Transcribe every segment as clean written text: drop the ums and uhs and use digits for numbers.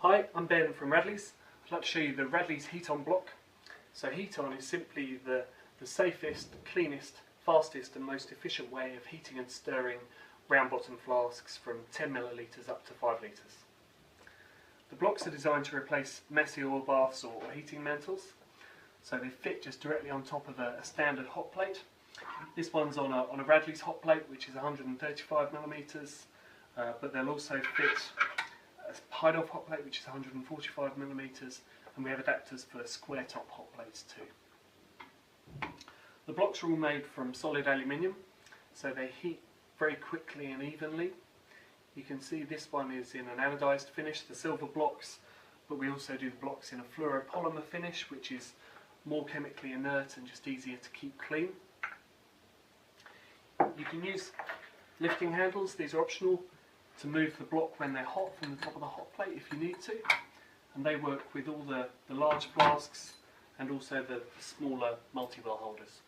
Hi, I'm Ben from Radley's. I'd like to show you the Radley's Heat-On block. So Heat-On is simply the safest, cleanest, fastest and most efficient way of heating and stirring round bottom flasks from 10 millilitres up to 5 litres. The blocks are designed to replace messy oil baths or heating mantles. So they fit just directly on top of a standard hot plate. This one's on a Radley's hot plate, which is 135 millimetres, but they'll also fit a high-def hot plate, which is 145 millimetres, and we have adapters for square top hot plates too. The blocks are all made from solid aluminium, so they heat very quickly and evenly. You can see this one is in an anodised finish, the silver blocks, but we also do the blocks in a fluoropolymer finish, which is more chemically inert and just easier to keep clean. You can use lifting handles, these are optional, to move the block when they're hot from the top of the hot plate if you need to, and they work with all the large flasks and also the smaller multi-well holders.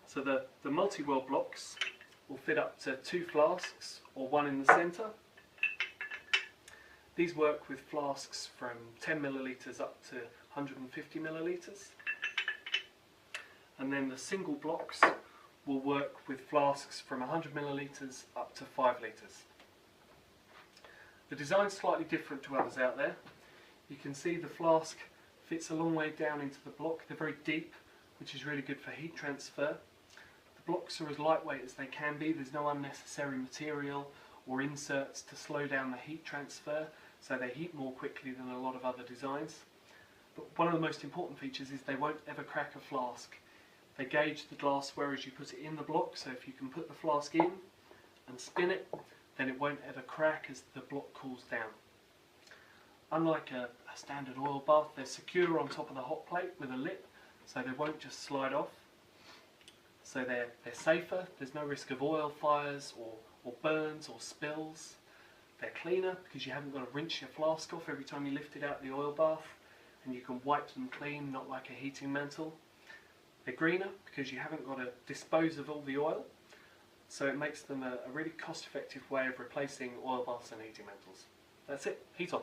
So the multi-well blocks will fit up to 2 flasks or one in the centre. These work with flasks from 10 millilitres up to 150 millilitres, and then the single blocks will work with flasks from 100 millilitres up to 5 litres. The design's slightly different to others out there. You can see the flask fits a long way down into the block. They're very deep, which is really good for heat transfer. The blocks are as lightweight as they can be. There's no unnecessary material or inserts to slow down the heat transfer, so they heat more quickly than a lot of other designs. But one of the most important features is they won't ever crack a flask. They gauge the glassware as you put it in the block, so if you can put the flask in and spin it, then it won't ever crack as the block cools down. Unlike a standard oil bath, they're secure on top of the hot plate with a lip, so they won't just slide off. So they're safer, there's no risk of oil fires or burns or spills. They're cleaner because you haven't got to rinse your flask off every time you lift it out of the oil bath, and you can wipe them clean, not like a heating mantle. They're greener because you haven't got to dispose of all the oil, so it makes them a really cost-effective way of replacing oil baths and heating mantles. That's it, Heat-On.